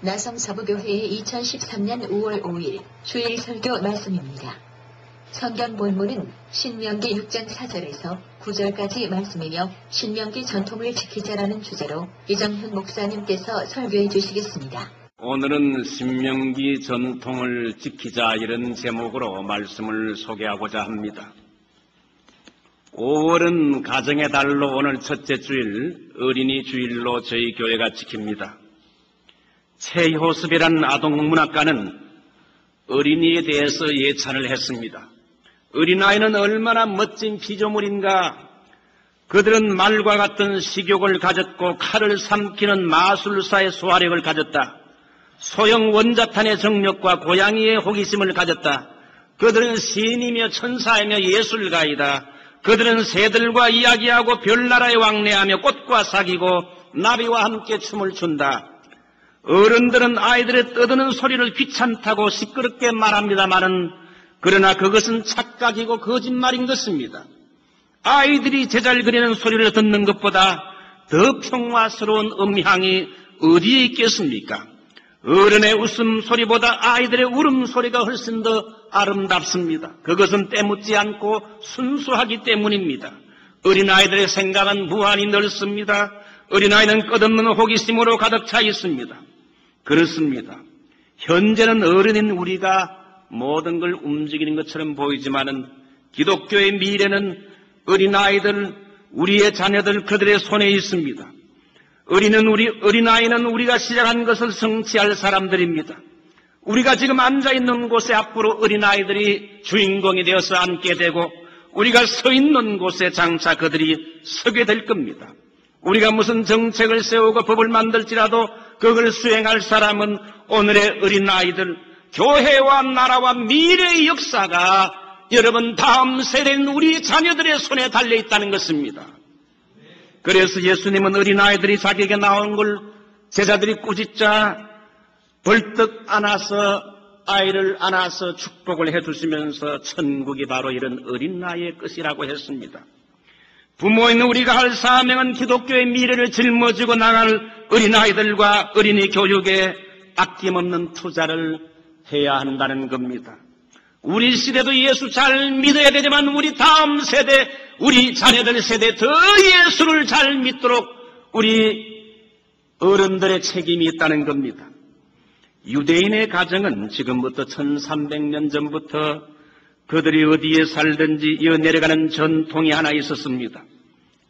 나성서부교회의 2013년 5월 5일 주일 설교 말씀입니다. 성경 본문은 신명기 6장 4절에서 9절까지 말씀이며 신명기 전통을 지키자라는 주제로 이정현 목사님께서 설교해 주시겠습니다. 오늘은 신명기 전통을 지키자 이런 제목으로 말씀을 소개하고자 합니다. 5월은 가정의 달로 오늘 첫째 주일 어린이 주일로 저희 교회가 지킵니다. 최효습이라는 아동문학가는 어린이에 대해서 예찬을 했습니다. 어린아이는 얼마나 멋진 피조물인가. 그들은 말과 같은 식욕을 가졌고 칼을 삼키는 마술사의 소화력을 가졌다. 소형 원자탄의 정력과 고양이의 호기심을 가졌다. 그들은 신이며 천사이며 예술가이다. 그들은 새들과 이야기하고 별나라에 왕래하며 꽃과 사귀고 나비와 함께 춤을 춘다. 어른들은 아이들의 떠드는 소리를 귀찮다고 시끄럽게 말합니다마는 그러나 그것은 착각이고 거짓말인 것입니다. 아이들이 제잘거리는 소리를 듣는 것보다 더 평화스러운 음향이 어디에 있겠습니까? 어른의 웃음소리보다 아이들의 울음소리가 훨씬 더 아름답습니다. 그것은 때묻지 않고 순수하기 때문입니다. 어린아이들의 생각은 무한히 넓습니다. 어린아이는 끝없는 호기심으로 가득 차 있습니다. 그렇습니다. 현재는 어른인 우리가 모든 걸 움직이는 것처럼 보이지만은 기독교의 미래는 어린아이들, 우리의 자녀들 그들의 손에 있습니다. 어린아이는 우리가 시작한 것을 성취할 사람들입니다. 우리가 지금 앉아있는 곳에 앞으로 어린아이들이 주인공이 되어서 앉게 되고 우리가 서 있는 곳에 장차 그들이 서게 될 겁니다. 우리가 무슨 정책을 세우고 법을 만들지라도 그걸 수행할 사람은 오늘의 어린아이들, 교회와 나라와 미래의 역사가 여러분 다음 세대인 우리 자녀들의 손에 달려있다는 것입니다. 그래서 예수님은 어린아이들이 자기에게 나온 걸 제자들이 꾸짖자 벌떡 아이를 안아서 축복을 해주시면서 천국이 바로 이런 어린아이의 것이라고 했습니다. 부모인 우리가 할 사명은 기독교의 미래를 짊어지고 나갈 어린아이들과 어린이 교육에 아낌없는 투자를 해야 한다는 겁니다. 우리 시대도 예수 잘 믿어야 되지만 우리 다음 세대, 우리 자녀들 세대 더 예수를 잘 믿도록 우리 어른들의 책임이 있다는 겁니다. 유대인의 가정은 지금부터 1300년 전부터 그들이 어디에 살든지 이어내려가는 전통이 하나 있었습니다.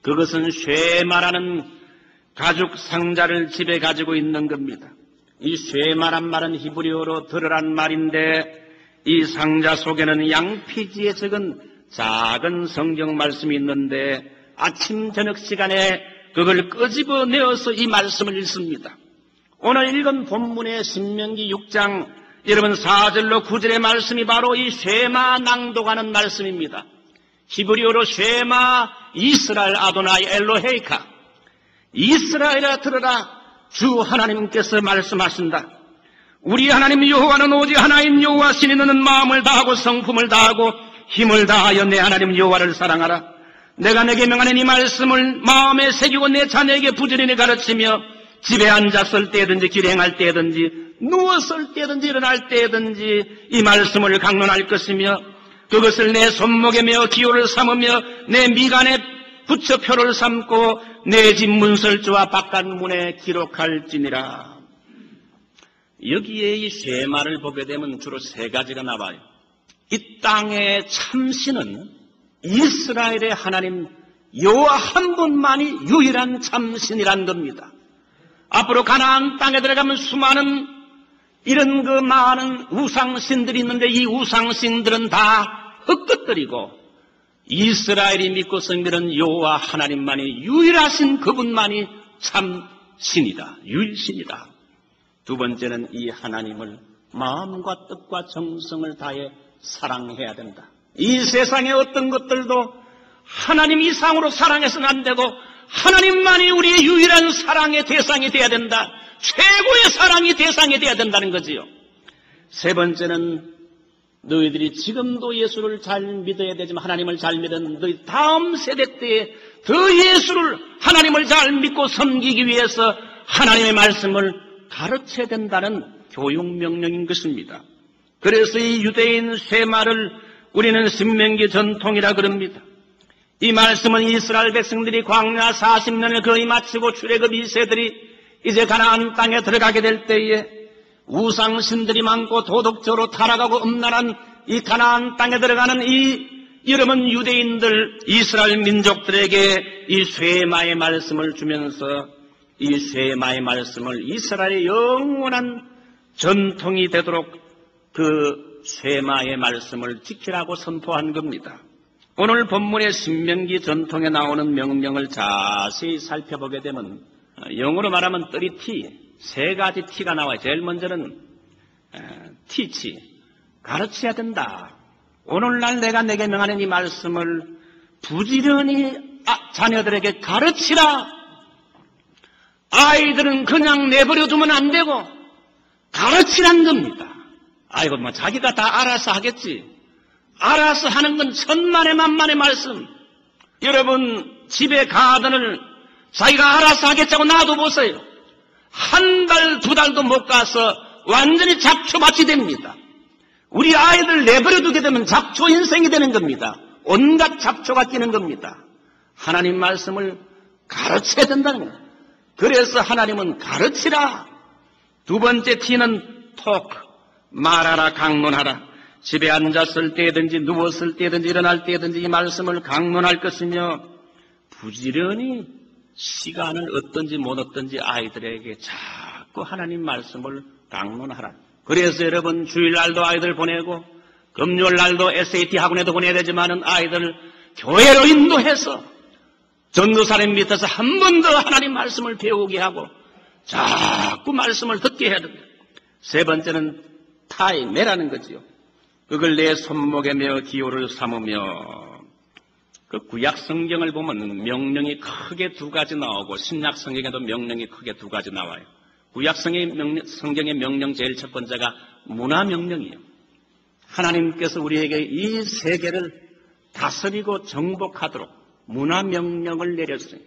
그것은 쉐마라는 가죽 상자를 집에 가지고 있는 겁니다. 이 쉐마란 말은 히브리어로 들으란 말인데 이 상자 속에는 양피지에 적은 작은 성경 말씀이 있는데 아침 저녁 시간에 그걸 끄집어내어서 이 말씀을 읽습니다. 오늘 읽은 본문의 신명기 6장 여러분 4절로 9절의 말씀이 바로 이 쉐마 낭독하는 말씀입니다. 히브리어로 쉐마 이스라엘 아도나이 엘로헤이카. 이스라엘아 들으라, 주 하나님께서 말씀하신다. 우리 하나님 여호와는 오직 하나인 여호와 신이 너는 마음을 다하고 성품을 다하고 힘을 다하여 내 하나님 여호와를 사랑하라. 내가 내게 명하는 이 말씀을 마음에 새기고 내 자녀에게 부지런히 가르치며 집에 앉았을 때든지 길에 행할 때든지 누웠을 때든지 일어날 때든지 이 말씀을 강론할 것이며 그것을 내 손목에 메어 기호를 삼으며 내 미간에 붙여 표를 삼고 내 집 문설주와 바깥문에 기록할지니라. 여기에 이 쉐마를 보게 되면 주로 세 가지가 나와요. 이 땅의 참신은 이스라엘의 하나님 여호와 한 분만이 유일한 참신이란 겁니다. 앞으로 가나안 땅에 들어가면 수많은 이런 그 많은 우상신들이 있는데 이 우상신들은 다 헛것들이고 이스라엘이 믿고 섬기는 여호와 하나님만이 유일하신 그분만이 참신이다. 유일신이다. 두 번째는 이 하나님을 마음과 뜻과 정성을 다해 사랑해야 된다. 이 세상의 어떤 것들도 하나님 이상으로 사랑해서는 안 되고 하나님만이 우리의 유일한 사랑의 대상이 되어야 된다. 최고의 사랑이 대상이 되어야 된다는 거지요. 세 번째는 너희들이 지금도 예수를 잘 믿어야 되지만 하나님을 잘 믿는 너희 다음 세대 때에 더 예수를 하나님을 잘 믿고 섬기기 위해서 하나님의 말씀을 가르쳐야 된다는 교육명령인 것입니다. 그래서 이 유대인 쇠마를 우리는 신명기 전통이라 그럽니다. 이 말씀은 이스라엘 백성들이 광야 40년을 거의 마치고 출애굽 2세들이 이제 가나안 땅에 들어가게 될 때에 우상신들이 많고 도덕적으로 타락하고 음란한 이 가나안 땅에 들어가는 이 여러분 유대인들 이스라엘 민족들에게 이 쇠마의 말씀을 주면서 이 쇠마의 말씀을 이스라엘의 영원한 전통이 되도록 그 쇠마의 말씀을 지키라고 선포한 겁니다. 오늘 본문의 신명기 전통에 나오는 명령을 자세히 살펴보게 되면 영어로 말하면 30T, 세 가지 T가 나와요. 제일 먼저는 teach, 가르쳐야 된다. 오늘날 내가 내게 명하는 이 말씀을 부지런히 자녀들에게 가르치라. 아이들은 그냥 내버려두면 안 되고 가르치라는 겁니다. 아이고 뭐 자기가 다 알아서 하겠지. 알아서 하는 건 천만의 만만의 말씀. 여러분 집에 가든을 자기가 알아서 하겠다고 놔둬보세요. 한 달, 두 달도 못 가서 완전히 잡초밭이 됩니다. 우리 아이들 내버려두게 되면 잡초 인생이 되는 겁니다. 온갖 잡초가 끼는 겁니다. 하나님 말씀을 가르쳐야 된다는 거예요. 그래서 하나님은 가르치라. 두 번째 T는 talk, 말하라, 강론하라. 집에 앉았을 때든지 누웠을 때든지 일어날 때든지 이 말씀을 강론할 것이며 부지런히 시간을 얻든지 못 얻든지 아이들에게 자꾸 하나님 말씀을 강론하라. 그래서 여러분 주일날도 아이들 보내고 금요일날도 SAT 학원에도 보내야 되지만은 아이들 교회로 인도해서 전도사님 밑에서 한 번 더 하나님 말씀을 배우게 하고 자꾸 말씀을 듣게 해야 됩니다. 세 번째는 타임이라는 거지요. 그걸 내 손목에 메어 기호를 삼으며 그 구약 성경을 보면 명령이 크게 두 가지 나오고 신약 성경에도 명령이 크게 두 가지 나와요. 구약 성경의 명령 제일 첫 번째가 문화 명령이에요. 하나님께서 우리에게 이 세계를 다스리고 정복하도록 문화 명령을 내렸어요.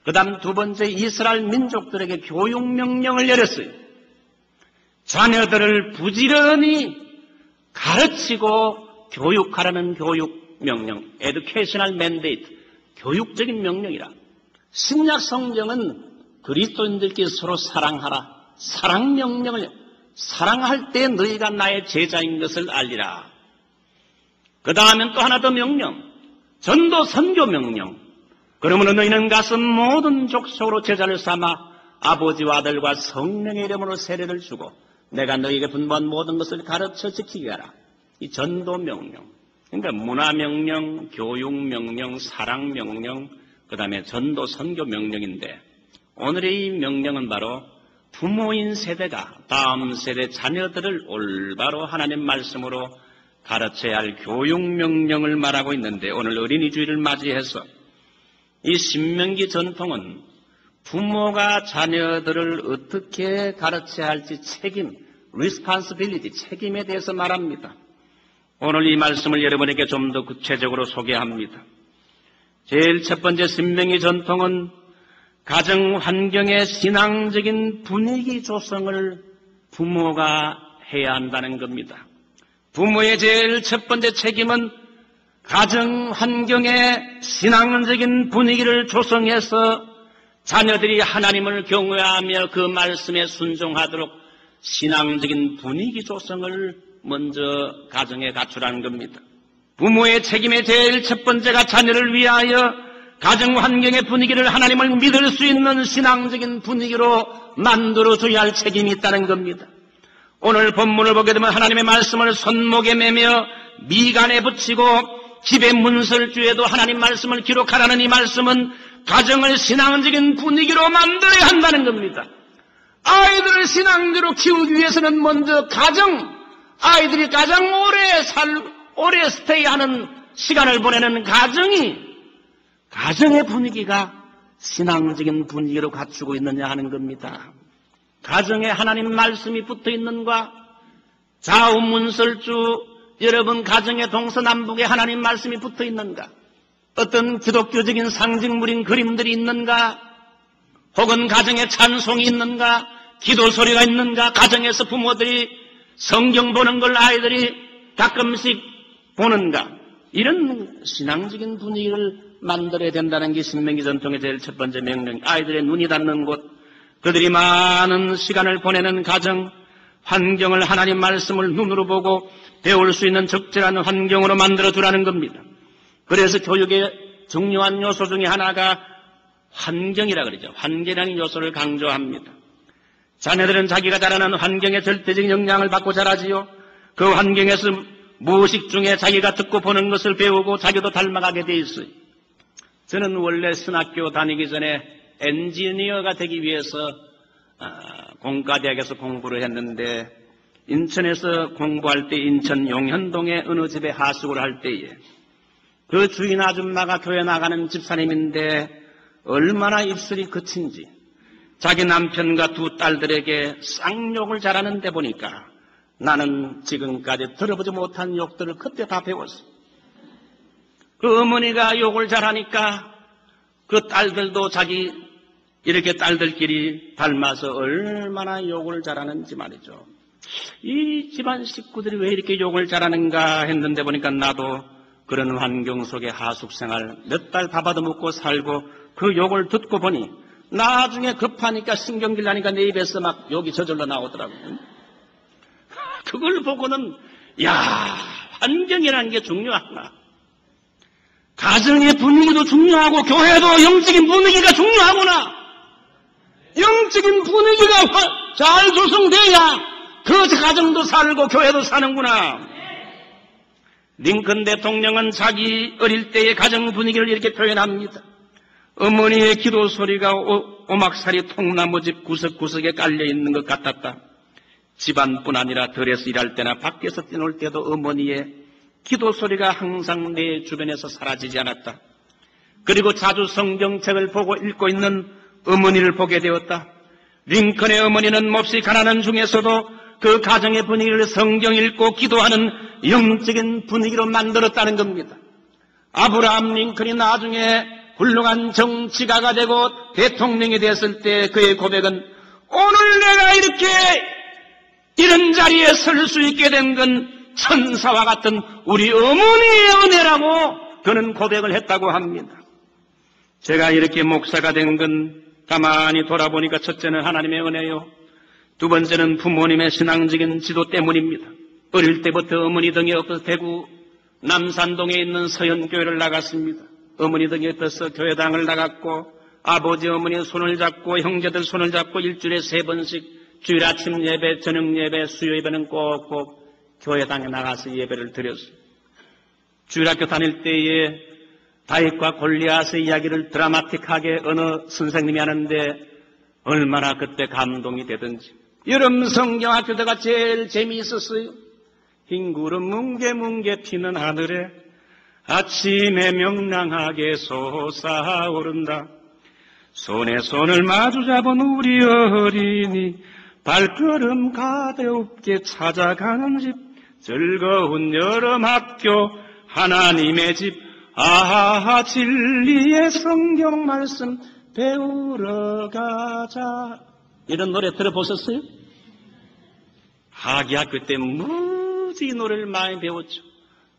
그 다음 두 번째 이스라엘 민족들에게 교육 명령을 내렸어요. 자녀들을 부지런히 가르치고 교육하라는 교육 명령, educational mandate, 교육적인 명령이라. 신약 성경은 그리스도인들끼리 서로 사랑하라. 사랑 명령을, 사랑할 때 너희가 나의 제자인 것을 알리라. 그 다음엔 또 하나 더 명령, 전도 선교 명령. 그러므로 너희는 가서 모든 족속으로 제자를 삼아 아버지와 아들과 성령의 이름으로 세례를 주고 내가 너희에게 분부한 모든 것을 가르쳐 지키게 하라. 이 전도 명령. 그러니까 문화 명령, 교육 명령, 사랑 명령, 그 다음에 전도 선교 명령인데 오늘의 이 명령은 바로 부모인 세대가 다음 세대 자녀들을 올바로 하나님 말씀으로 가르쳐야 할 교육 명령을 말하고 있는데 오늘 어린이주일을 맞이해서 이 신명기 전통은 부모가 자녀들을 어떻게 가르쳐야 할지 책임, responsibility, 책임에 대해서 말합니다. 오늘 이 말씀을 여러분에게 좀 더 구체적으로 소개합니다. 제일 첫 번째 신명기 전통은 가정 환경의 신앙적인 분위기 조성을 부모가 해야 한다는 겁니다. 부모의 제일 첫 번째 책임은 가정 환경의 신앙적인 분위기를 조성해서 자녀들이 하나님을 경외하며 그 말씀에 순종하도록 신앙적인 분위기 조성을 먼저 가정에 갖추라는 겁니다. 부모의 책임의 제일 첫 번째가 자녀를 위하여 가정 환경의 분위기를 하나님을 믿을 수 있는 신앙적인 분위기로 만들어줘야 할 책임이 있다는 겁니다. 오늘 본문을 보게 되면 하나님의 말씀을 손목에 매며 미간에 붙이고 집의 문설주에도 하나님 말씀을 기록하라는 이 말씀은 가정을 신앙적인 분위기로 만들어야 한다는 겁니다. 아이들을 신앙적으로 키우기 위해서는 먼저 아이들이 가장 오래 스테이하는 시간을 보내는 가정의 분위기가 신앙적인 분위기로 갖추고 있느냐 하는 겁니다. 가정에 하나님 말씀이 붙어 있는가? 좌우 문설주 여러분 가정의 동서남북에 하나님 말씀이 붙어 있는가? 어떤 기독교적인 상징물인 그림들이 있는가? 혹은 가정에 찬송이 있는가? 기도 소리가 있는가? 가정에서 부모들이 성경 보는 걸 아이들이 가끔씩 보는가? 이런 신앙적인 분위기를 만들어야 된다는 게 신명기 전통의 제일 첫 번째 명령. 아이들의 눈이 닿는 곳, 그들이 많은 시간을 보내는 가정, 환경을 하나님 말씀을 눈으로 보고 배울 수 있는 적절한 환경으로 만들어주라는 겁니다. 그래서 교육의 중요한 요소 중에 하나가 환경이라 그러죠. 환경이라는 요소를 강조합니다. 자녀들은 자기가 자라는 환경에 절대적인 영향을 받고 자라지요. 그 환경에서 무의식 중에 자기가 듣고 보는 것을 배우고 자기도 닮아가게 돼 있어요. 저는 원래 신학교 다니기 전에 엔지니어가 되기 위해서 공과대학에서 공부를 했는데, 인천에서 공부할 때 인천 용현동의 어느 집에 하숙을 할 때에 그 주인 아줌마가 교회 나가는 집사님인데 얼마나 입술이 거친지 자기 남편과 두 딸들에게 쌍욕을 잘하는데 보니까 나는 지금까지 들어보지 못한 욕들을 그때 다 배웠어. 그 어머니가 욕을 잘하니까 그 딸들도 자기 이렇게 딸들끼리 닮아서 얼마나 욕을 잘하는지 말이죠. 이 집안 식구들이 왜 이렇게 욕을 잘하는가 했는데 보니까 나도 그런 환경 속에 하숙생활 몇 달 밥아도 먹고 살고 그 욕을 듣고 보니 나중에 급하니까 신경질 나니까 내 입에서 막 욕이 저절로 나오더라고요. 그걸 보고는 환경이라는 게 중요하구나. 가정의 분위기도 중요하고 교회도 영적인 분위기가 중요하구나. 영적인 분위기가 잘 조성돼야 그 가정도 살고 교회도 사는구나. 링컨 대통령은 자기 어릴 때의 가정 분위기를 이렇게 표현합니다. 어머니의 기도 소리가 오막살이 통나무집 구석구석에 깔려있는 것 같았다. 집안뿐 아니라 들에서 일할 때나 밖에서 뛰놀 때도 어머니의 기도 소리가 항상 내 주변에서 사라지지 않았다. 그리고 자주 성경책을 보고 읽고 있는 어머니를 보게 되었다. 링컨의 어머니는 몹시 가난한 중에서도 그 가정의 분위기를 성경 읽고 기도하는 영적인 분위기로 만들었다는 겁니다. 아브라함 링컨이 나중에 훌륭한 정치가가 되고 대통령이 됐을 때 그의 고백은 오늘 내가 이렇게 이런 자리에 설 수 있게 된 건 천사와 같은 우리 어머니의 은혜라고 그는 고백을 했다고 합니다. 제가 이렇게 목사가 된 건 가만히 돌아보니까 첫째는 하나님의 은혜요. 두 번째는 부모님의 신앙적인 지도 때문입니다. 어릴 때부터 어머니 등에 엎어서 대구 남산동에 있는 서현교회를 나갔습니다. 어머니 등에 떠서 교회당을 나갔고 아버지 어머니 손을 잡고 형제들 손을 잡고 일주일에 3번씩 주일 아침 예배, 저녁 예배, 수요 예배는 꼭꼭 교회당에 나가서 예배를 드렸어요. 주일학교 다닐 때에 다윗과 골리앗의 이야기를 드라마틱하게 어느 선생님이 하는데 얼마나 그때 감동이 되든지. 여름 성경학교대가 제일 재미있었어요. 흰 구름 뭉게뭉게 피는 하늘에 아침에 명랑하게 솟아오른다. 손에 손을 마주 잡은 우리 어린이 발걸음 가볍게 찾아가는 집 즐거운 여름 학교 하나님의 집 진리의 성경 말씀 배우러 가자. 이런 노래 들어보셨어요? 하기학교 때 무지 이 노래를 많이 배웠죠.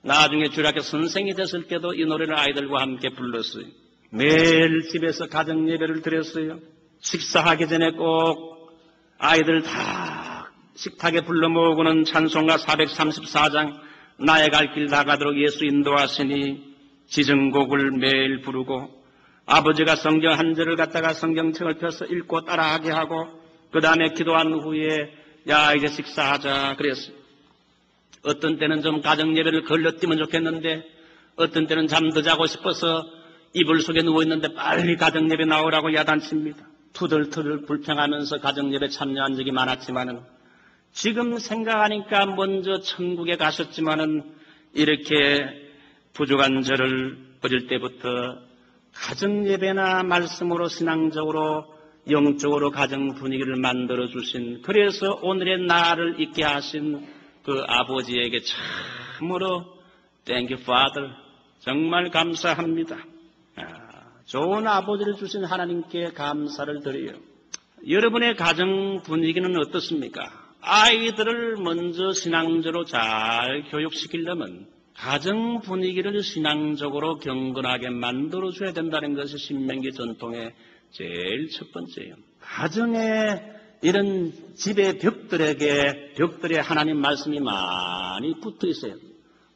나중에 주일학교 선생이 됐을 때도 이 노래를 아이들과 함께 불렀어요. 매일 집에서 가정 예배를 드렸어요. 식사하기 전에 꼭 아이들 다 식탁에 불러 모으고는 찬송가 434장 나의 갈 길 다 가도록 예수 인도하시니 지정곡을 매일 부르고 아버지가 성경 한 절을 갖다가 성경책을 펴서 읽고 따라하게 하고 그 다음에 기도한 후에 이제 식사하자 그랬어요. 어떤 때는 좀 가정 예배를 걸러뛰면 좋겠는데 어떤 때는 잠도 자고 싶어서 이불 속에 누워있는데 빨리 가정 예배 나오라고 야단칩니다. 투덜투덜 불평하면서 가정 예배 참여한 적이 많았지만은 지금 생각하니까 먼저 천국에 가셨지만은 이렇게 부족한 저를 어릴 때부터 가정 예배나 말씀으로 신앙적으로 영적으로 가정 분위기를 만들어 주신 그래서 오늘의 나를 있게 하신 그 아버지에게 참으로 Thank you, Father. 정말 감사합니다. 좋은 아버지를 주신 하나님께 감사를 드려요. 여러분의 가정 분위기는 어떻습니까? 아이들을 먼저 신앙적으로 잘 교육시키려면 가정 분위기를 신앙적으로 경건하게 만들어줘야 된다는 것이 신명기 전통의 제일 첫 번째예요. 가정에 이런 집의 벽들에 하나님 말씀이 많이 붙어 있어요.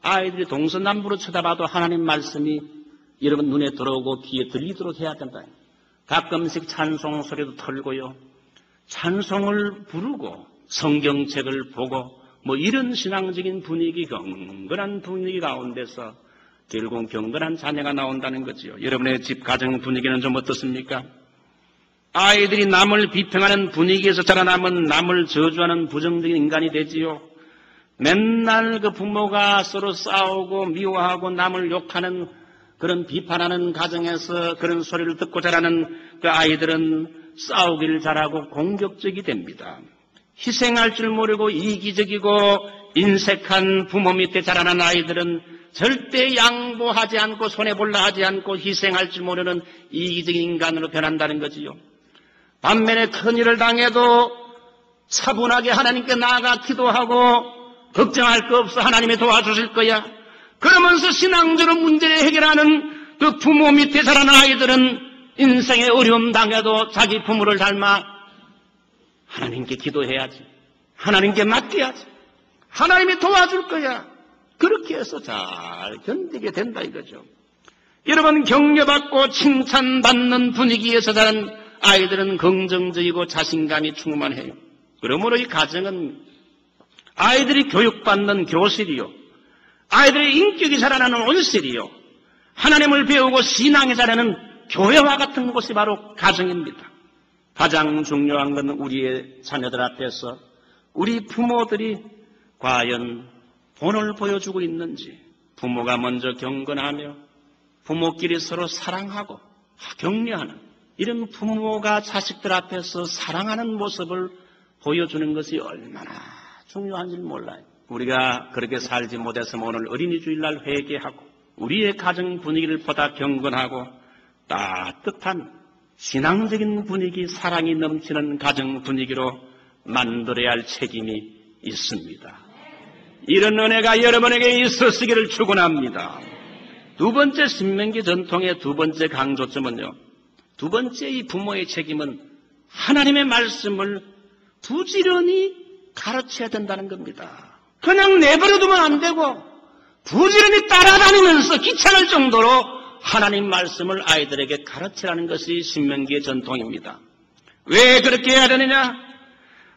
아이들이 동서남북으로 쳐다봐도 하나님 말씀이 여러분 눈에 들어오고 귀에 들리도록 해야 된다. 가끔씩 찬송 소리도 털고요. 찬송을 부르고 성경책을 보고 뭐 이런 신앙적인 분위기, 경건한 분위기 가운데서 결국 경건한 자녀가 나온다는 거지요. 여러분의 집 가정 분위기는 좀 어떻습니까? 아이들이 남을 비평하는 분위기에서 자라나면 남을 저주하는 부정적인 인간이 되지요. 맨날 그 부모가 서로 싸우고 미워하고 남을 욕하는 그런 비판하는 가정에서 그런 소리를 듣고 자라는 그 아이들은 싸우기를 잘하고 공격적이 됩니다. 희생할 줄 모르고 이기적이고 인색한 부모 밑에 자라는 아이들은 절대 양보하지 않고 손해볼라 하지 않고 희생할 줄 모르는 이기적인 인간으로 변한다는 거지요. 반면에 큰일을 당해도 차분하게 하나님께 나아가 기도하고 걱정할 거 없어 하나님이 도와주실 거야. 그러면서 신앙적으로 문제를 해결하는 그 부모 밑에 자라는 아이들은 인생의 어려움 당해도 자기 부모를 닮아 하나님께 기도해야지. 하나님께 맡겨야지. 하나님이 도와줄 거야. 그렇게 해서 잘 견디게 된다 이거죠. 여러분 격려받고 칭찬받는 분위기에서 자란 아이들은 긍정적이고 자신감이 충만해요. 그러므로 이 가정은 아이들이 교육받는 교실이요. 아이들의 인격이 자라나는 온실이요. 하나님을 배우고 신앙이 자라는 교회와 같은 곳이 바로 가정입니다. 가장 중요한 건 우리의 자녀들 앞에서 우리 부모들이 과연 본을 보여주고 있는지, 부모가 먼저 경건하며 부모끼리 서로 사랑하고 격려하는 이런 부모가 자식들 앞에서 사랑하는 모습을 보여주는 것이 얼마나 중요한지 몰라요. 우리가 그렇게 살지 못해서 오늘 어린이 주일날 회개하고 우리의 가정 분위기를 보다 경건하고 따뜻한 신앙적인 분위기, 사랑이 넘치는 가정 분위기로 만들어야 할 책임이 있습니다. 이런 은혜가 여러분에게 있었으기를 축원합니다. 두 번째 신명기 전통의 두 번째 강조점은요. 두 번째 이 부모의 책임은 하나님의 말씀을 부지런히 가르쳐야 된다는 겁니다. 그냥 내버려두면 안 되고 부지런히 따라다니면서 귀찮을 정도로 하나님 말씀을 아이들에게 가르치라는 것이 신명기의 전통입니다. 왜 그렇게 해야 되느냐?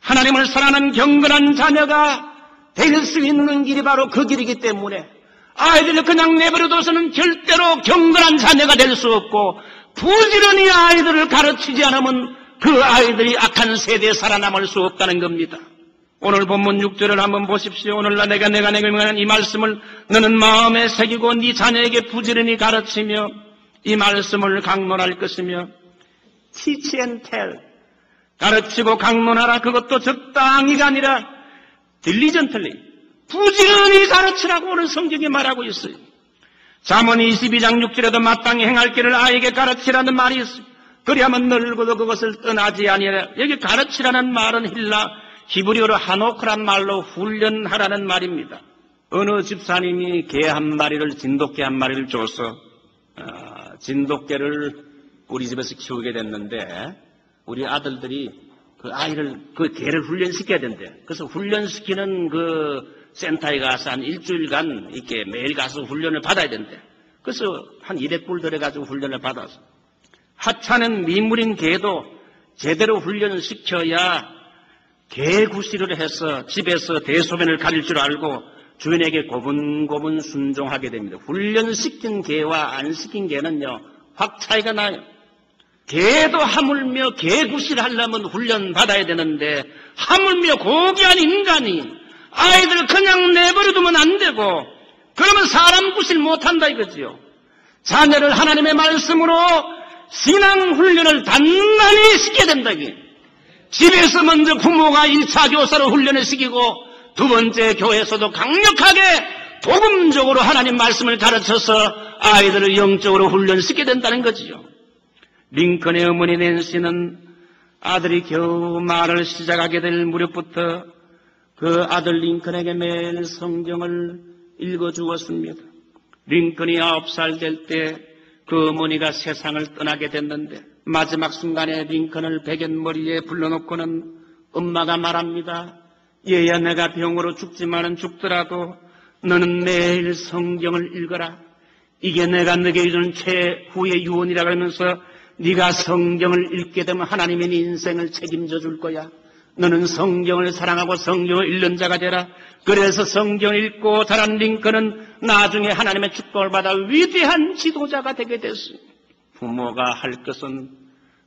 하나님을 사랑하는 경건한 자녀가 될 수 있는 길이 바로 그 길이기 때문에 아이들을 그냥 내버려둬서는 절대로 경건한 자녀가 될 수 없고 부지런히 아이들을 가르치지 않으면 그 아이들이 악한 세대에 살아남을 수 없다는 겁니다. 오늘 본문 6절을 한번 보십시오. 오늘날 내가 명하는 이 말씀을 너는 마음에 새기고 네 자녀에게 부지런히 가르치며 이 말씀을 강론할 것이며 teach and tell 가르치고 강론하라. 그것도 적당히가 아니라 diligently 부지런히 가르치라고 오늘 성경이 말하고 있어요. 잠언 22장 6절에도 마땅히 행할 길을 아이에게 가르치라는 말이 있어요. 그리하면 늙어도 그것을 떠나지 아니하라. 여기 가르치라는 말은 히브리어로 하노크란 말로 훈련하라는 말입니다. 어느 집사님이 개 한 마리를 진돗개 한 마리를 줘서 진돗개를 우리 집에서 키우게 됐는데 우리 아들들이 그 아이를 그 개를 훈련시켜야 된대. 그래서 훈련시키는 그 센터에 가서 한 일주일간 이렇게 매일 가서 훈련을 받아야 된대. 그래서 한 200불 들여가지고 훈련을 받아서 하찮은 미물인 개도 제대로 훈련을 시켜야 개구시를 해서 집에서 대소변을 가릴 줄 알고 주인에게 고분고분 순종하게 됩니다. 훈련시킨 개와 안 시킨 개는요 확 차이가 나요. 개도 하물며 개구시를 하려면 훈련 받아야 되는데 하물며 고귀한 인간이 아이들 그냥 내버려두면 안 되고 그러면 사람 구실 못한다 이거지요. 자녀를 하나님의 말씀으로 신앙 훈련을 단단히 시켜야 된다 이게. 집에서 먼저 부모가 1차 교사로 훈련을 시키고 두 번째 교회에서도 강력하게 복음적으로 하나님 말씀을 가르쳐서 아이들을 영적으로 훈련시켜야 된다는 거지요. 링컨의 어머니 낸시는 아들이 겨우 말을 시작하게 될 무렵부터 그 아들 링컨에게 매일 성경을 읽어주었습니다. 링컨이 9살 될 때 그 어머니가 세상을 떠나게 됐는데 마지막 순간에 링컨을 베갯머리에 불러놓고는 엄마가 말합니다. 얘야, 내가 병으로 죽지만은 죽더라도 너는 매일 성경을 읽어라. 이게 내가 너에게 주는 최후의 유언이라고 하면서 네가 성경을 읽게 되면 하나님이 네 인생을 책임져 줄 거야. 너는 성경을 사랑하고 성경을 읽는 자가 되라. 그래서 성경을 읽고 자란 링컨은 나중에 하나님의 축복을 받아 위대한 지도자가 되게 됐어요. 부모가 할 것은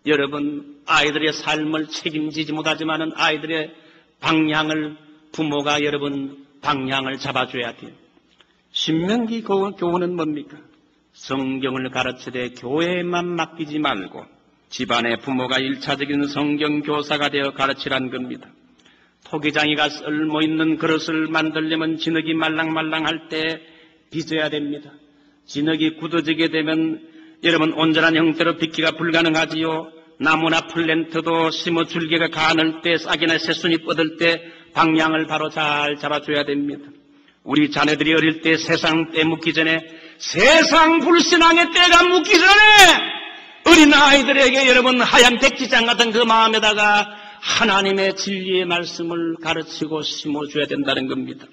여러분 아이들의 삶을 책임지지 못하지만은 아이들의 방향을 부모가 여러분 방향을 잡아줘야 돼요. 신명기 교훈은 뭡니까? 성경을 가르치되 교회에만 맡기지 말고 집안의 부모가 1차적인 성경 교사가 되어 가르치라는 겁니다. 토기장이가 썰모 있는 그릇을 만들려면 진흙이 말랑말랑할 때 빚어야 됩니다. 진흙이 굳어지게 되면 여러분 온전한 형태로 빚기가 불가능하지요. 나무나 플랜트도 심어 줄기가 가늘 때 싹이나 새순이 뻗을 때 방향을 바로 잘 잡아줘야 됩니다. 우리 자녀들이 어릴 때 세상 때 묻기 전에 세상 불신앙의 때가 묻기 전에 어린 아이들에게 여러분 하얀 백지장 같은 그 마음에다가 하나님의 진리의 말씀을 가르치고 심어줘야 된다는 겁니다.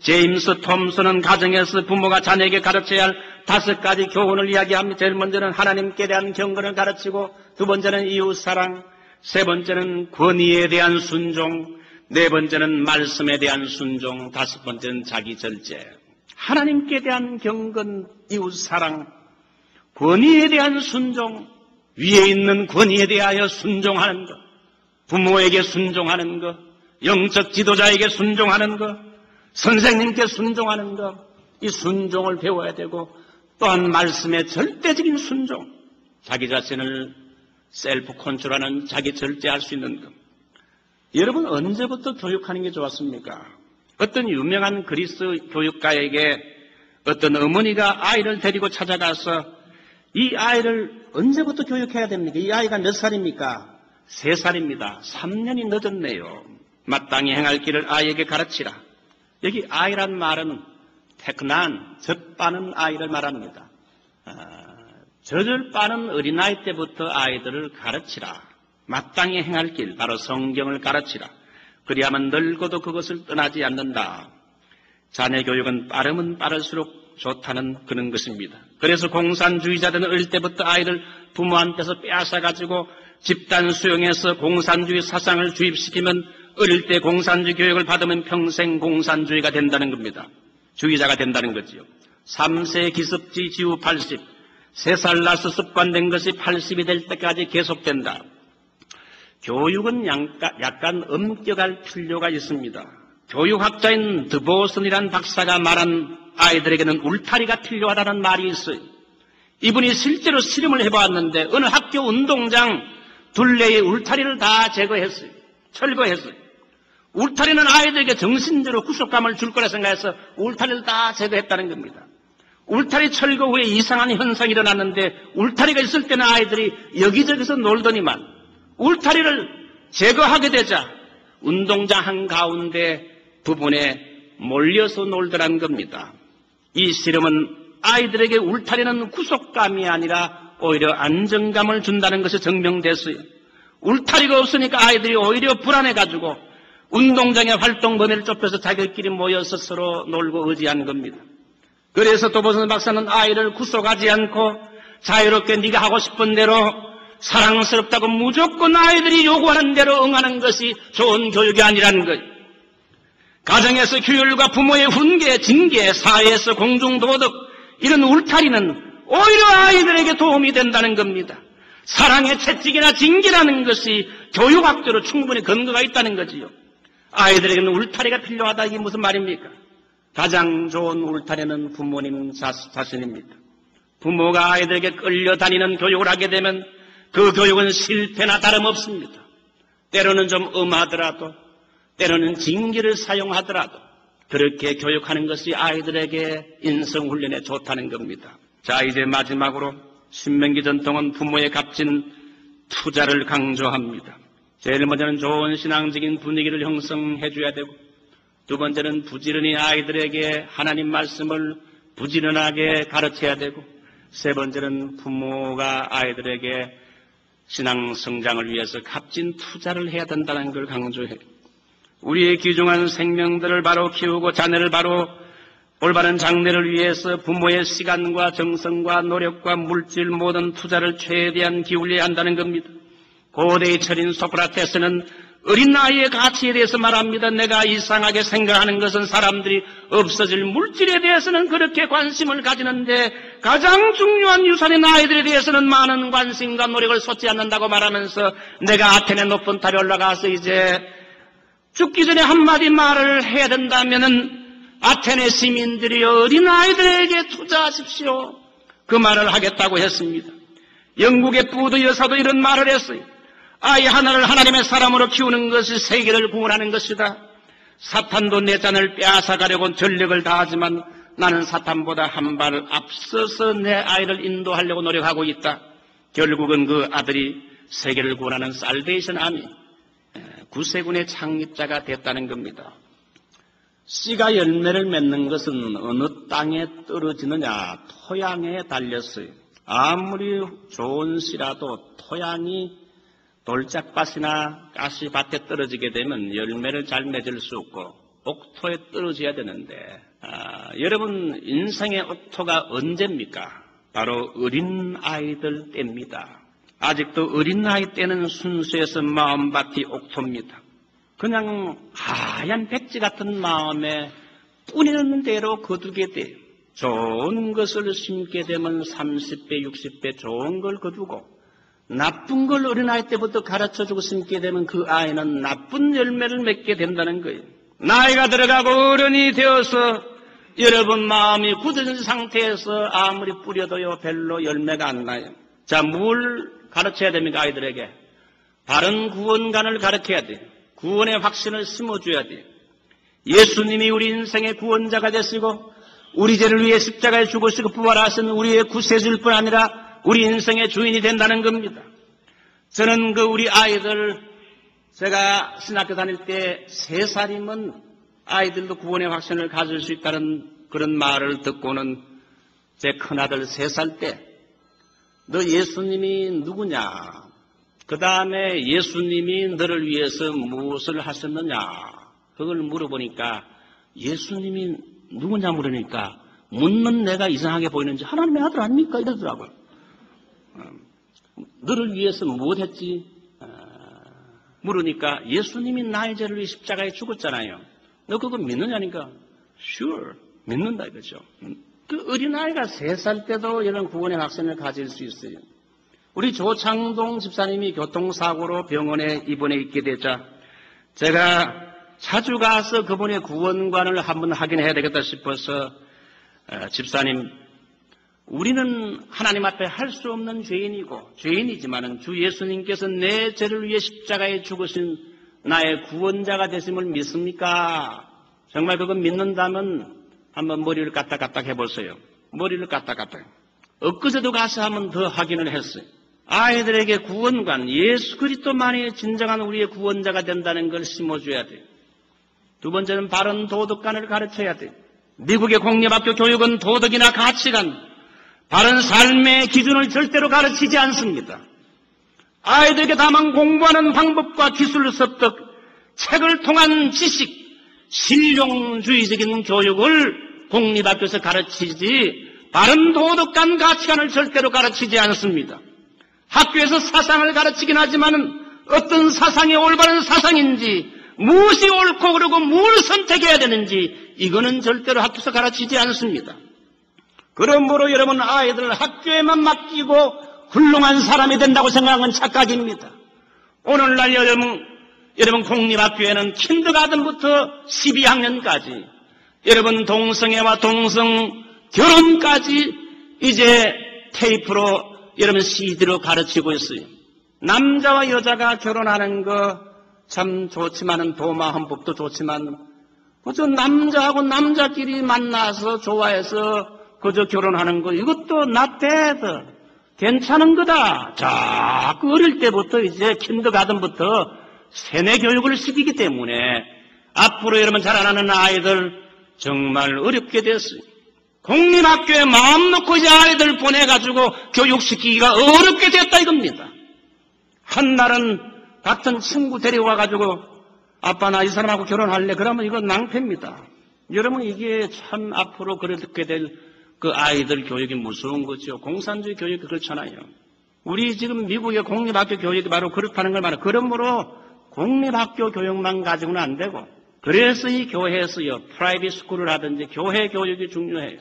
제임스 톰슨은 가정에서 부모가 자녀에게 가르쳐야 할 5가지 교훈을 이야기합니다. 제일 먼저는 하나님께 대한 경건을 가르치고, 두 번째는 이웃사랑, 세 번째는 권위에 대한 순종, 네 번째는 말씀에 대한 순종, 5번째는 자기 절제. 하나님께 대한 경건, 이웃사랑, 권위에 대한 순종, 위에 있는 권위에 대하여 순종하는 것, 부모에게 순종하는 것, 영적 지도자에게 순종하는 것, 선생님께 순종하는 것, 이 순종을 배워야 되고, 또한 말씀의 절대적인 순종, 자기 자신을 셀프 컨트롤하는 자기 절제할 수 있는 것. 여러분 언제부터 교육하는 게 좋았습니까? 어떤 유명한 그리스 교육가에게 어떤 어머니가 아이를 데리고 찾아가서 이 아이를 언제부터 교육해야 됩니까? 이 아이가 몇 살입니까? 3살입니다. 3년이 늦었네요. 마땅히 행할 길을 아이에게 가르치라. 여기 아이란 말은 테크난, 젖바는 아이를 말합니다. 젖을 빠는 어린아이 때부터 아이들을 가르치라. 마땅히 행할 길, 바로 성경을 가르치라. 그리하면 늙어도 그것을 떠나지 않는다. 자녀 교육은 빠르면 빠를수록 좋다는 그런 것입니다. 그래서 공산주의자들은 어릴 때부터 아이를 부모한테서 빼앗아가지고 집단 수용해서 공산주의 사상을 주입시키면 어릴 때 공산주의 교육을 받으면 평생 공산주의가 된다는 겁니다. 주의자가 된다는 거지요. 3세 기습지 지후 80, 3살 나서 습관된 것이 80이 될 때까지 계속된다. 교육은 약간 엄격할 필요가 있습니다. 교육학자인 드보슨이라는 박사가 말한 아이들에게는 울타리가 필요하다는 말이 있어요. 이분이 실제로 실험을 해보았는데 어느 학교 운동장 둘레의 울타리를 다 제거했어요. 철거했어요. 울타리는 아이들에게 정신적으로 구속감을 줄 거라 생각해서 울타리를 다 제거했다는 겁니다. 울타리 철거 후에 이상한 현상이 일어났는데 울타리가 있을 때는 아이들이 여기저기서 놀더니만 울타리를 제거하게 되자 운동장 한가운데 부분에 몰려서 놀더라는 겁니다. 이 실험은 아이들에게 울타리는 구속감이 아니라 오히려 안정감을 준다는 것이 증명됐어요. 울타리가 없으니까 아이들이 오히려 불안해가지고 운동장의 활동 범위를 좁혀서 자기들끼리 모여서 서로 놀고 의지하는 겁니다. 그래서 도보슨 박사는 아이를 구속하지 않고 자유롭게 네가 하고 싶은 대로 사랑스럽다고 무조건 아이들이 요구하는 대로 응하는 것이 좋은 교육이 아니라는 거예요. 가정에서 규율과 부모의 훈계, 징계, 사회에서 공중도덕 이런 울타리는 오히려 아이들에게 도움이 된다는 겁니다. 사랑의 채찍이나 징계라는 것이 교육학적으로 충분히 근거가 있다는 거지요. 아이들에게는 울타리가 필요하다. 이게 무슨 말입니까? 가장 좋은 울타리는 부모님 자신입니다. 부모가 아이들에게 끌려다니는 교육을 하게 되면 그 교육은 실패나 다름없습니다. 때로는 좀 엄하더라도, 때로는 징계를 사용하더라도 그렇게 교육하는 것이 아이들에게 인성훈련에 좋다는 겁니다. 자, 이제 마지막으로 신명기 전통은 부모의 값진 투자를 강조합니다. 제일 먼저는 좋은 신앙적인 분위기를 형성해 줘야 되고, 두 번째는 부지런히 아이들에게 하나님 말씀을 부지런하게 가르쳐야 되고, 세 번째는 부모가 아이들에게 신앙 성장을 위해서 값진 투자를 해야 된다는 걸 강조해요. 우리의 귀중한 생명들을 바로 키우고 자녀를 바로 올바른 장래를 위해서 부모의 시간과 정성과 노력과 물질 모든 투자를 최대한 기울여야 한다는 겁니다. 고대의 철인 소크라테스는 어린 나이의 가치에 대해서 말합니다. 내가 이상하게 생각하는 것은 사람들이 없어질 물질에 대해서는 그렇게 관심을 가지는데 가장 중요한 유산인 아이들에 대해서는 많은 관심과 노력을 쏟지 않는다고 말하면서 내가 아테네 높은 탑에 올라가서 이제 죽기 전에 한마디 말을 해야 된다면은 아테네 시민들이 어린 아이들에게 투자하십시오. 그 말을 하겠다고 했습니다. 영국의 부드 여사도 이런 말을 했어요. 아이 하나를 하나님의 사람으로 키우는 것이 세계를 구원하는 것이다. 사탄도 내 잔을 빼앗아가려고 전력을 다하지만 나는 사탄보다 한 발 앞서서 내 아이를 인도하려고 노력하고 있다. 결국은 그 아들이 세계를 구원하는 살베이션 아미, 구세군의 창립자가 됐다는 겁니다. 씨가 열매를 맺는 것은 어느 땅에 떨어지느냐, 토양에 달렸어요. 아무리 좋은 씨라도 토양이 돌짝밭이나 가시밭에 떨어지게 되면 열매를 잘 맺을 수 없고 옥토에 떨어져야 되는데, 여러분 인생의 옥토가 언제입니까? 바로 어린 아이들 때입니다. 아직도 어린 아이 때는 순수해서 마음밭이 옥토입니다. 그냥 하얀 백지 같은 마음에 뿌리는 대로 거두게 돼요. 좋은 것을 심게 되면 30배, 60배 좋은 걸 거두고, 나쁜 걸 어린아이 때부터 가르쳐주고 심게 되면 그 아이는 나쁜 열매를 맺게 된다는 거예요. 나이가 들어가고 어른이 되어서 여러분 마음이 굳어진 상태에서 아무리 뿌려도요 별로 열매가 안 나요. 자, 뭘 가르쳐야 됩니까? 아이들에게 바른 구원관을 가르쳐야 돼요. 구원의 확신을 심어줘야 돼요. 예수님이 우리 인생의 구원자가 되시고 우리 죄를 위해 십자가에 죽으시고 부활하신 우리의 구세주일 뿐 아니라 우리 인생의 주인이 된다는 겁니다. 저는 우리 아이들, 제가 신학교 다닐 때 3살이면 아이들도 구원의 확신을 가질 수 있다는 그런 말을 듣고는 제 큰아들 3살 때 너 예수님이 누구냐? 그 다음에 예수님이 너를 위해서 무엇을 하셨느냐? 그걸 물어보니까 예수님이 누구냐 물으니까 묻는 내가 이상하게 보이는지 하나님의 아들 아닙니까? 이러더라고요. 너를 위해서 무엇했지? 물으니까 예수님이 나의 죄를 위해 십자가에 죽었잖아요. 너 그거 믿느냐니까 sure, 믿는다 이거죠. 그 어린아이가 3살 때도 이런 구원의 확신을 가질 수 있어요. 우리 조창동 집사님이 교통사고로 병원에 입원해 있게 되자 제가 자주 가서 그분의 구원관을 한번 확인해야 되겠다 싶어서 집사님, 우리는 하나님 앞에 할 수 없는 죄인이고 죄인이지만은 주 예수님께서 내 죄를 위해 십자가에 죽으신 나의 구원자가 되심을 믿습니까? 정말 그거 믿는다면 한번 머리를 까딱까딱 해보세요. 머리를 까딱까딱. 엊그제도 가서 한번 더 확인을 했어요. 아이들에게 구원관, 예수 그리스도만이 진정한 우리의 구원자가 된다는 걸 심어줘야 돼요. 두 번째는 바른 도덕관을 가르쳐야 돼요. 미국의 공립학교 교육은 도덕이나 가치관, 바른 삶의 기준을 절대로 가르치지 않습니다. 아이들에게 다만 공부하는 방법과 기술 습득, 책을 통한 지식, 실용주의적인 교육을 공립학교에서 가르치지 바른 도덕관 가치관을 절대로 가르치지 않습니다. 학교에서 사상을 가르치긴 하지만 어떤 사상이 올바른 사상인지, 무엇이 옳고 그르고 뭘 선택해야 되는지 이거는 절대로 학교에서 가르치지 않습니다. 그러므로 여러분 아이들 학교에만 맡기고 훌륭한 사람이 된다고 생각하는 건 착각입니다. 오늘날 여러분 공립학교에는 킨더가든부터 12학년까지 여러분 동성애와 동성 결혼까지 이제 테이프로 여러분 CD로 가르치고 있어요. 남자와 여자가 결혼하는 거 참 좋지만은 도마헌법도 좋지만 그저 남자하고 남자끼리 만나서 좋아해서 그저 결혼하는 거 이것도 not bad. 괜찮은 거다. 자, 그 어릴 때부터 이제 킨더가든부터 세뇌 교육을 시키기 때문에 앞으로 여러분 자라나는 아이들 정말 어렵게 됐어요. 공립학교에 마음 놓고 이제 아이들 보내가지고 교육시키기가 어렵게 됐다 이겁니다. 한날은 같은 친구 데려와가지고 아빠 나 이 사람하고 결혼할래? 그러면 이건 낭패입니다. 여러분 이게 참 앞으로 그렇게 될 그 아이들 교육이 무서운 거죠. 공산주의 교육이 그렇잖아요. 우리 지금 미국의 공립학교 교육이 바로 그렇다는 걸 말해요. 그러므로 공립학교 교육만 가지고는 안 되고 그래서 이 교회에서요. 프라이빗 스쿨을 하든지 교회 교육이 중요해요.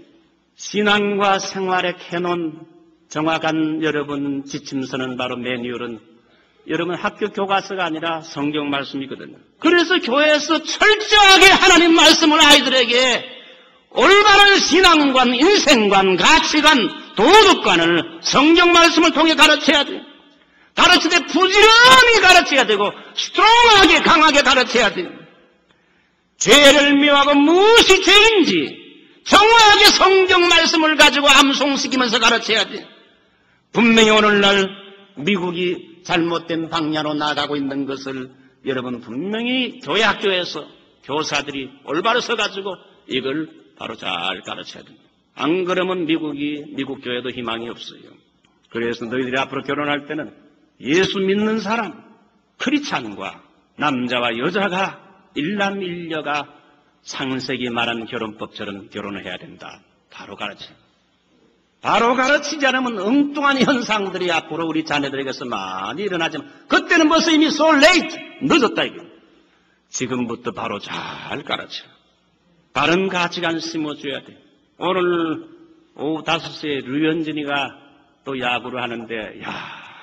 신앙과 생활의 캐논 정확한 여러분 지침서는 바로 매뉴얼은 여러분 학교 교과서가 아니라 성경 말씀이거든요. 그래서 교회에서 철저하게 하나님 말씀을 아이들에게 올바른 신앙관, 인생관, 가치관, 도덕관을 성경 말씀을 통해 가르쳐야 돼요. 가르칠 때 부지런히 가르쳐야 되고 스트롱하게 강하게 가르쳐야 돼요. 죄를 미워하고 무엇이 죄인지 정확하게 성경 말씀을 가지고 암송시키면서 가르쳐야 돼요. 분명히 오늘날 미국이 잘못된 방향으로 나가고 있는 것을 여러분 분명히 교회 학교에서 교사들이 올바로 서가지고 이걸 바로 잘 가르쳐야 됩니다. 안 그러면 미국 교회도 희망이 없어요. 그래서 너희들이 앞으로 결혼할 때는 예수 믿는 사람, 크리스찬과 남자와 여자가 일남일녀가 창세기 말한 결혼법처럼 결혼을 해야 된다. 바로 가르쳐요. 바로 가르치지 않으면 엉뚱한 현상들이 앞으로 우리 자녀들에게서 많이 일어나지만 그때는 벌써 이미 so late, 늦었다 이거. 지금부터 바로 잘 가르쳐. 바른 가치관 심어줘야 돼. 오늘 오후 5시에 류현진이가 또 야구를 하는데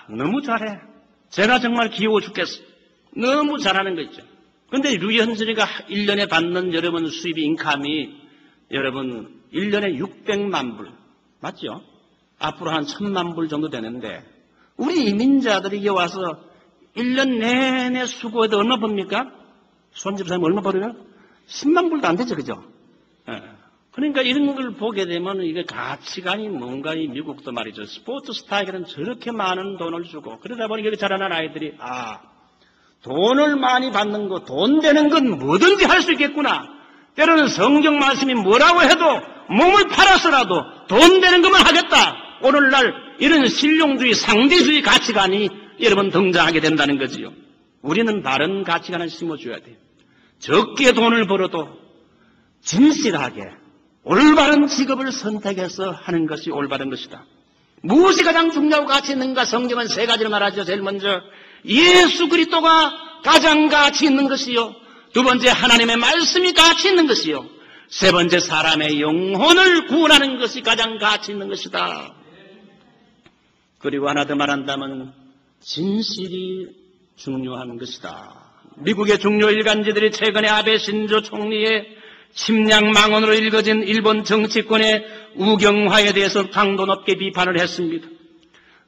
너무 잘해. 제가 정말 귀여워 죽겠어. 너무 잘하는 거 있죠. 근데 류현진이가 1년에 받는 여러분 수입 인감이 여러분 1년에 600만 불. 맞죠? 앞으로 한 1000만 불 정도 되는데 우리 이민자들이 이게 와서 1년 내내 수고해도 얼마 법니까? 손집사님 얼마 벌어요? 10만 불도 안 되죠, 그죠? 예. 그러니까 이런 걸 보게 되면 이게 가치관이 뭔가 이 미국도 말이죠. 스포츠 스타에게는 저렇게 많은 돈을 주고 그러다 보니 여기 자라난 아이들이 돈을 많이 받는 거, 돈 되는 건 뭐든지 할 수 있겠구나. 때로는 성경 말씀이 뭐라고 해도 몸을 팔아서라도 돈 되는 것만 하겠다. 오늘날 이런 실용주의, 상대주의 가치관이 여러분 등장하게 된다는 거지요. 우리는 바른 가치관을 심어줘야 돼요. 적게 돈을 벌어도 진실하게 올바른 직업을 선택해서 하는 것이 올바른 것이다. 무엇이 가장 중요하고 가치 있는가? 성경은 3가지를 말하죠. 제일 먼저 예수 그리스도가 가장 가치 있는 것이요. 2번째 하나님의 말씀이 가치 있는 것이요. 3번째 사람의 영혼을 구원하는 것이 가장 가치 있는 것이다. 그리고 하나 더 말한다면 진실이 중요한 것이다. 미국의 중요 일간지들이 최근에 아베 신조 총리의 침략망언으로 읽어진 일본 정치권의 우경화에 대해서 강도 높게 비판을 했습니다.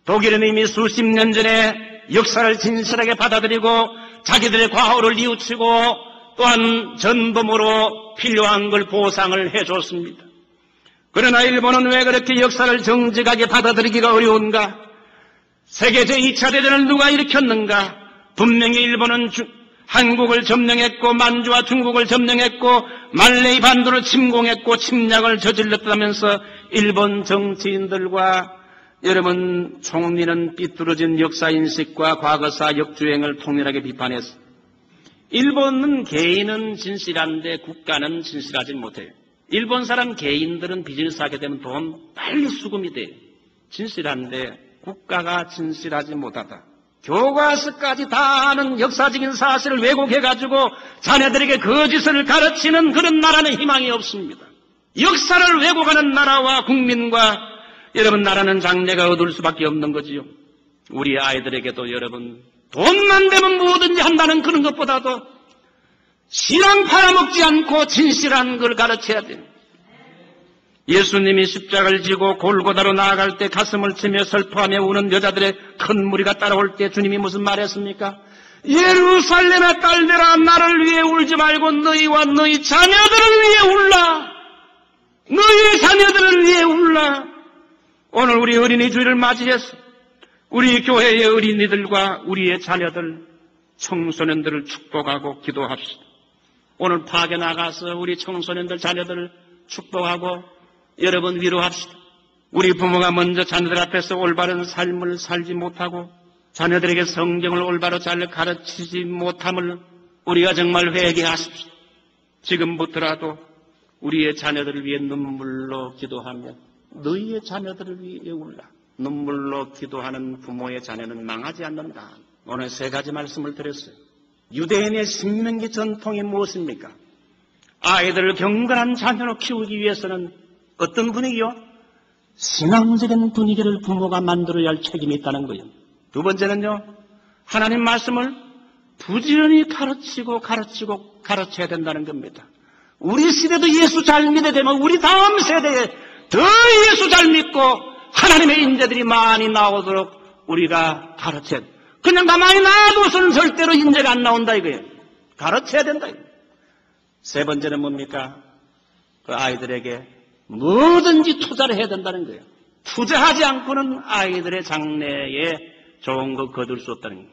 독일은 이미 수십 년 전에 역사를 진실하게 받아들이고 자기들의 과오를 뉘우치고 또한 전범으로 필요한 걸 보상을 해줬습니다. 그러나 일본은 왜 그렇게 역사를 정직하게 받아들이기가 어려운가? 세계 제2차 대전을 누가 일으켰는가? 분명히 일본은 한국을 점령했고 만주와 중국을 점령했고 말레이 반도를 침공했고 침략을 저질렀다면서 일본 정치인들과 여러분 총리는 삐뚤어진 역사인식과 과거사 역주행을 통렬하게 비판했습니다. 일본은 개인은 진실한데 국가는 진실하지 못해요. 일본 사람 개인들은 비즈니스 하게 되면 돈 빨리 수금이 돼요. 진실한데 국가가 진실하지 못하다. 교과서까지 다 아는 역사적인 사실을 왜곡해가지고 자녀들에게 거짓을 가르치는 그런 나라는 희망이 없습니다. 역사를 왜곡하는 나라와 국민과 여러분 나라는 장래가 어두울 수밖에 없는 거지요. 우리 아이들에게도 여러분 돈만 되면 뭐든지 한다는 그런 것보다도 신앙 팔아먹지 않고 진실한 걸 가르쳐야 돼요. 예수님이 십자가를 지고 골고다로 나아갈 때 가슴을 치며 슬퍼하며 우는 여자들의 큰 무리가 따라올 때 주님이 무슨 말했습니까? 예루살렘의 딸들아 나를 위해 울지 말고 너희와 너희 자녀들을 위해 울라. 너희 자녀들을 위해 울라. 오늘 우리 어린이 주일을 맞이해서 우리 교회의 어린이들과 우리의 자녀들 청소년들을 축복하고 기도합시다. 오늘 밖에 나가서 우리 청소년들 자녀들을 축복하고 여러분 위로합시다. 우리 부모가 먼저 자녀들 앞에서 올바른 삶을 살지 못하고 자녀들에게 성경을 올바로 잘 가르치지 못함을 우리가 정말 회개하십시오. 지금부터라도 우리의 자녀들을 위해 눈물로 기도하며 너희의 자녀들을 위해 울라. 눈물로 기도하는 부모의 자녀는 망하지 않는다. 오늘 세 가지 말씀을 드렸어요. 유대인의 신명기 전통이 무엇입니까? 아이들을 경건한 자녀로 키우기 위해서는 어떤 분위기요? 신앙적인 분위기를 부모가 만들어야 할 책임이 있다는 거예요. 두 번째는요, 하나님 말씀을 부지런히 가르쳐야 된다는 겁니다. 우리 시대도 예수 잘 믿게 되면 우리 다음 세대에 더 예수 잘 믿고 하나님의 인재들이 많이 나오도록 우리가 가르쳐야 돼. 그냥 가만히 놔둬서는 절대로 인재가 안 나온다 이거예요. 가르쳐야 된다 이거예요. 세 번째는 뭡니까? 그 아이들에게 뭐든지 투자를 해야 된다는 거예요. 투자하지 않고는 아이들의 장래에 좋은 거 거둘 수 없다는 거예요.